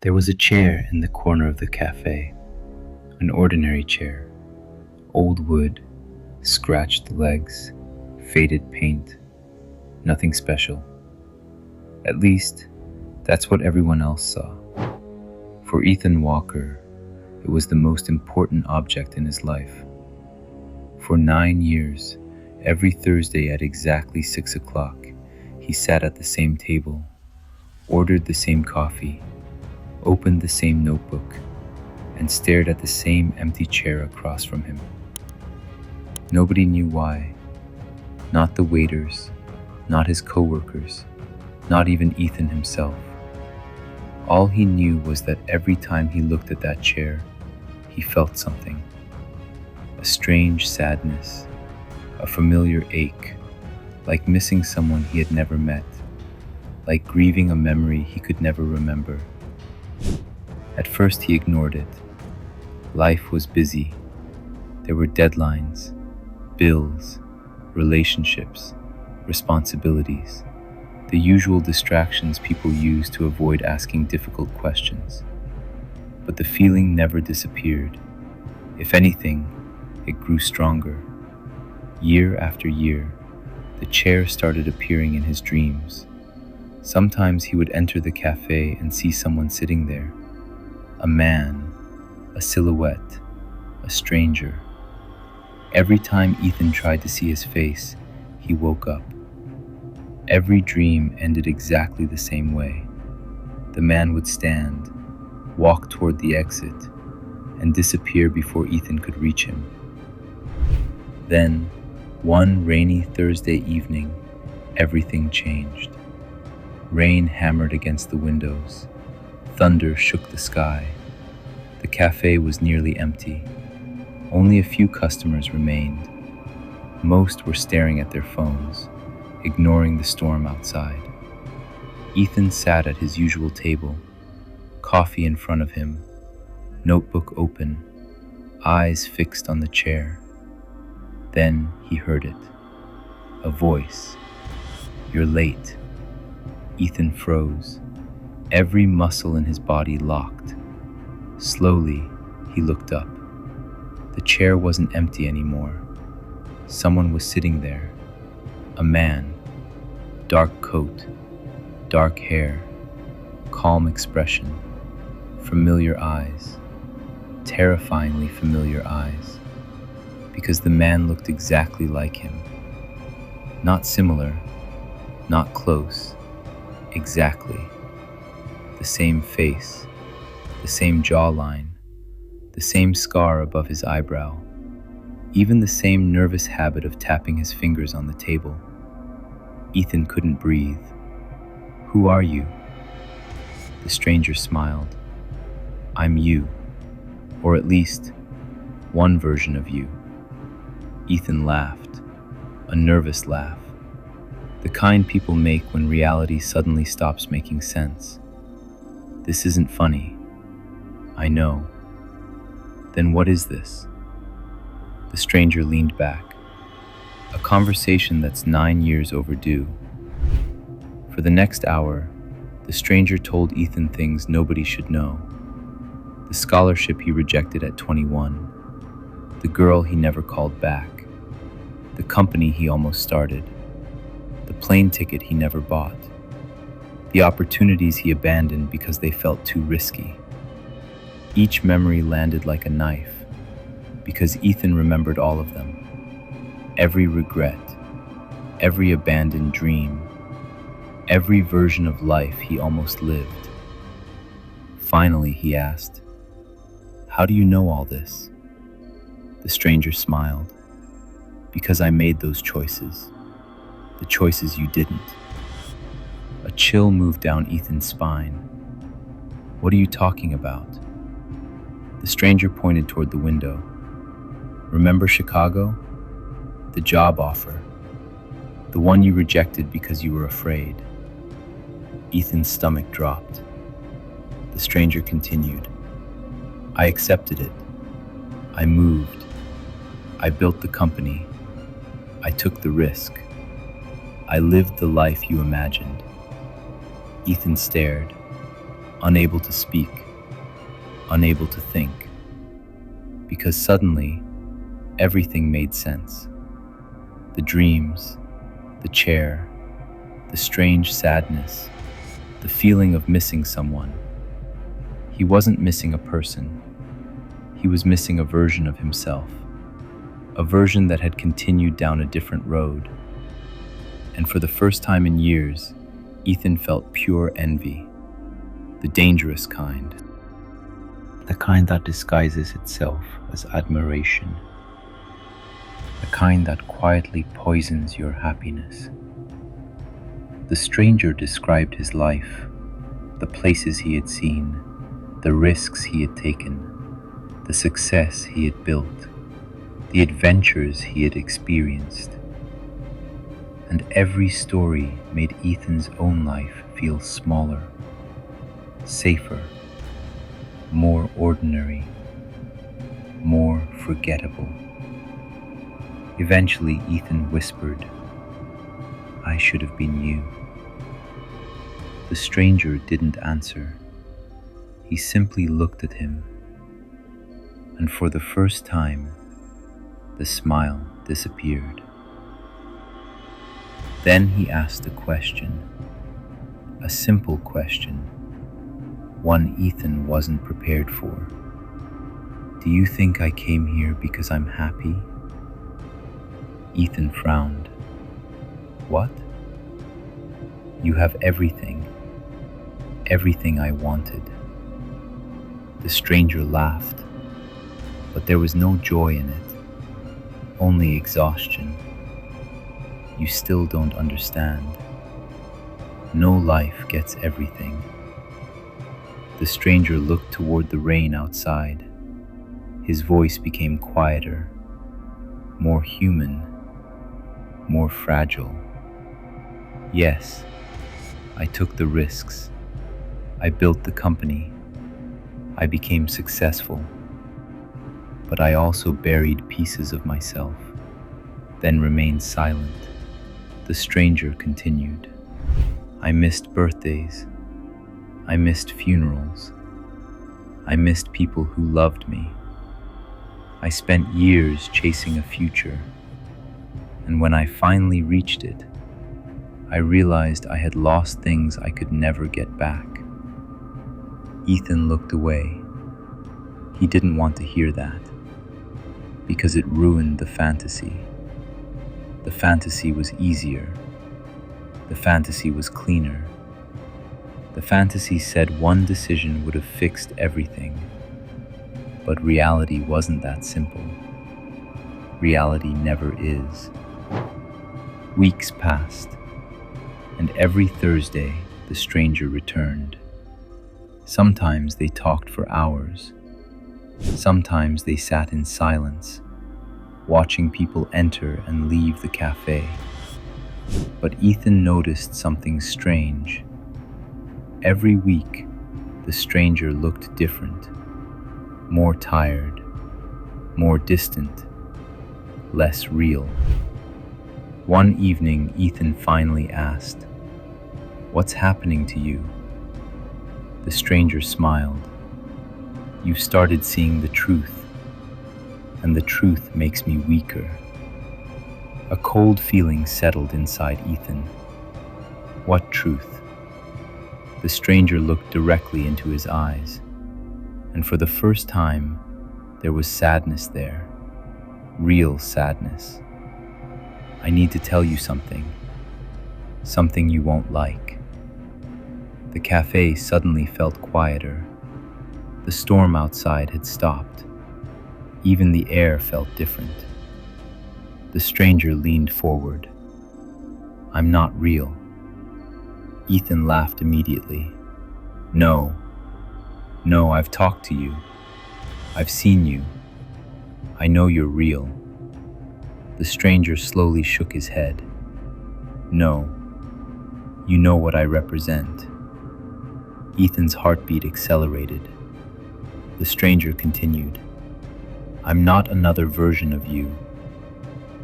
There was a chair in the corner of the cafe, an ordinary chair, old wood, scratched legs, faded paint, nothing special. At least, that's what everyone else saw. For Ethan Walker, it was the most important object in his life. For 9 years, every Thursday at exactly 6 o'clock, he sat at the same table, ordered the same coffee, opened the same notebook, and stared at the same empty chair across from him. Nobody knew why. Not the waiters, not his coworkers, not even Ethan himself. All he knew was that every time he looked at that chair, he felt something. A strange sadness, a familiar ache, like missing someone he had never met, like grieving a memory he could never remember. At first he ignored it. Life was busy. There were deadlines, bills, relationships, responsibilities, the usual distractions people use to avoid asking difficult questions. But the feeling never disappeared. If anything, it grew stronger. Year after year, the chair started appearing in his dreams. Sometimes he would enter the cafe and see someone sitting there. A man, a silhouette, a stranger. Every time Ethan tried to see his face, he woke up. Every dream ended exactly the same way. The man would stand, walk toward the exit, and disappear before Ethan could reach him. Then, one rainy Thursday evening, everything changed. Rain hammered against the windows. Thunder shook the sky. The cafe was nearly empty. Only a few customers remained. Most were staring at their phones, ignoring the storm outside. Ethan sat at his usual table, coffee in front of him, notebook open, eyes fixed on the chair. Then he heard it. A voice. "You're late." Ethan froze. Every muscle in his body locked. Slowly, he looked up. The chair wasn't empty anymore. Someone was sitting there. A man. Dark coat, dark hair, calm expression, familiar eyes, terrifyingly familiar eyes, because the man looked exactly like him. Not similar, not close, exactly. The same face, the same jawline, the same scar above his eyebrow, even the same nervous habit of tapping his fingers on the table. Ethan couldn't breathe. "Who are you?" The stranger smiled. "I'm you, or at least one version of you." Ethan laughed, a nervous laugh, the kind people make when reality suddenly stops making sense. "This isn't funny." "I know." "Then what is this?" The stranger leaned back. A conversation that's 9 years overdue. For the next hour, the stranger told Ethan things nobody should know. The scholarship he rejected at 21. The girl he never called back. The company he almost started. The plane ticket he never bought. The opportunities he abandoned because they felt too risky. Each memory landed like a knife, because Ethan remembered all of them. Every regret, every abandoned dream, every version of life he almost lived. Finally, he asked, "How do you know all this?" The stranger smiled. "Because I made those choices, the choices you didn't." A chill moved down Ethan's spine. "What are you talking about?" The stranger pointed toward the window. "Remember Chicago? The job offer. The one you rejected because you were afraid." Ethan's stomach dropped. The stranger continued. "I accepted it. I moved. I built the company. I took the risk. I lived the life you imagined." Ethan stared. unable to speak, unable to think, because suddenly everything made sense. The dreams, the chair, the strange sadness, the feeling of missing someone. He wasn't missing a person. He was missing a version of himself, a version that had continued down a different road. And for the first time in years, Ethan felt pure envy, the dangerous kind, the kind that disguises itself as admiration, the kind that quietly poisons your happiness. The stranger described his life, the places he had seen, the risks he had taken, the success he had built, the adventures he had experienced. And every story made Ethan's own life feel smaller, safer, more ordinary, more forgettable. Eventually, Ethan whispered, "I should have been you." The stranger didn't answer. He simply looked at him, and for the first time, the smile disappeared. Then he asked a question, a simple question, one Ethan wasn't prepared for. "Do you think I came here because I'm happy?" Ethan frowned. "What? You have everything, everything I wanted." The stranger laughed, but there was no joy in it, only exhaustion. "You still don't understand. No life gets everything." The stranger looked toward the rain outside. His voice became quieter, more human, more fragile. "Yes, I took the risks. I built the company. I became successful. But I also buried pieces of myself, then remained silent." The stranger continued, "I missed birthdays. I missed funerals. I missed people who loved me. I spent years chasing a future, and when I finally reached it, I realized I had lost things I could never get back." Ethan looked away. He didn't want to hear that, because it ruined the fantasy. The fantasy was easier. The fantasy was cleaner. The fantasy said one decision would have fixed everything. But reality wasn't that simple. Reality never is. Weeks passed, and every Thursday the stranger returned. Sometimes they talked for hours. Sometimes they sat in silence, watching people enter and leave the cafe. But Ethan noticed something strange. Every week, the stranger looked different, more tired, more distant, less real. One evening, Ethan finally asked, "What's happening to you?" The stranger smiled. "You've started seeing the truth, and the truth makes me weaker." A cold feeling settled inside Ethan. What truth? The stranger looked directly into his eyes, and for the first time, there was sadness there, real sadness. "I need to tell you something you won't like." The cafe suddenly felt quieter. The storm outside had stopped. Even the air felt different. The stranger leaned forward. "I'm not real." Ethan laughed immediately. No, I've talked to you. I've seen you. I know you're real." The stranger slowly shook his head. "No, you know what I represent." Ethan's heartbeat accelerated. The stranger continued, "I'm not another version of you.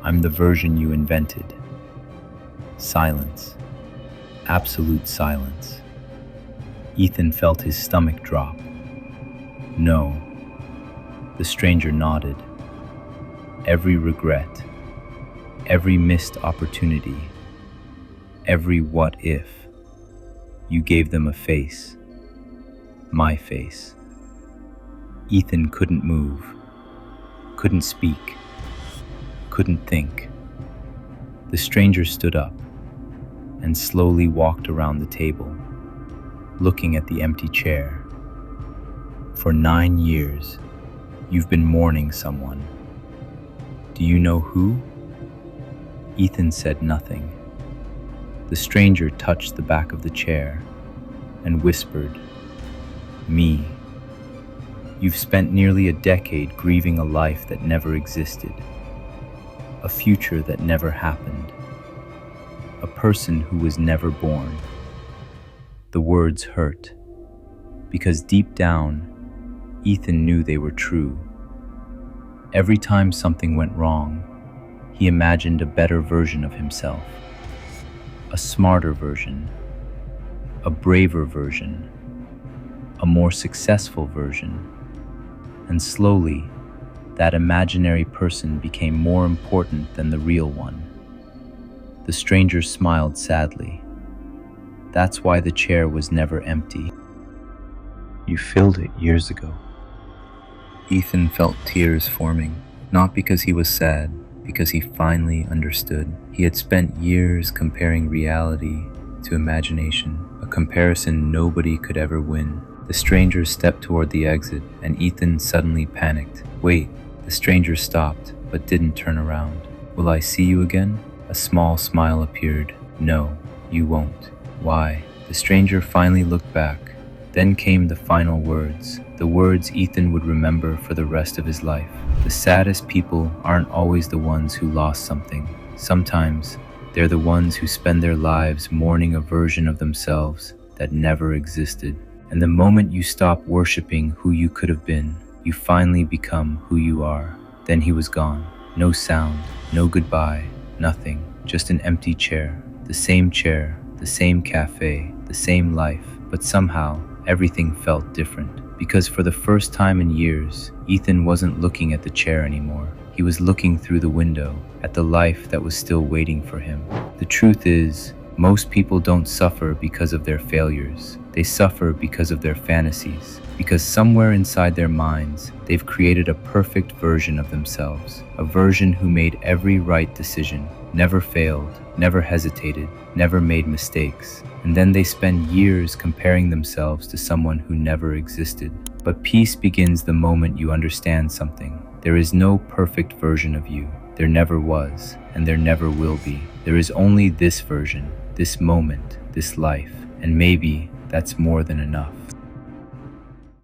I'm the version you invented." Silence. Absolute silence. Ethan felt his stomach drop. No, the stranger nodded. Every regret, every missed opportunity, every what if, you gave them a face. My face. Ethan couldn't move, couldn't speak, couldn't think. The stranger stood up and slowly walked around the table, looking at the empty chair. For 9 years, you've been mourning someone. Do you know who? Ethan said nothing. The stranger touched the back of the chair and whispered, "Me. You've spent nearly a decade grieving a life that never existed, a future that never happened, a person who was never born." The words hurt, because deep down, Ethan knew they were true. Every time something went wrong, he imagined a better version of himself, a smarter version, a braver version, a more successful version. And slowly, that imaginary person became more important than the real one. The stranger smiled sadly. That's why the chair was never empty. You filled it years ago. Ethan felt tears forming, not because he was sad, because he finally understood. He had spent years comparing reality to imagination, a comparison nobody could ever win. The stranger stepped toward the exit, and Ethan suddenly panicked. Wait, the stranger stopped, but didn't turn around. Will I see you again? A small smile appeared. No, you won't. Why? The stranger finally looked back. Then came the final words, the words Ethan would remember for the rest of his life. The saddest people aren't always the ones who lost something. Sometimes, they're the ones who spend their lives mourning a version of themselves that never existed. And the moment you stop worshiping who you could have been, you finally become who you are. Then he was gone. No sound, no goodbye, nothing. Just an empty chair. The same cafe, the same life. But somehow, everything felt different. Because for the first time in years, Ethan wasn't looking at the chair anymore. He was looking through the window at the life that was still waiting for him. The truth is, most people don't suffer because of their failures. They suffer because of their fantasies. Because somewhere inside their minds, they've created a perfect version of themselves. A version who made every right decision, never failed, never hesitated, never made mistakes. And then they spend years comparing themselves to someone who never existed. But peace begins the moment you understand something. There is no perfect version of you. There never was, and there never will be. There is only this version, this moment, this life. And maybe that's more than enough.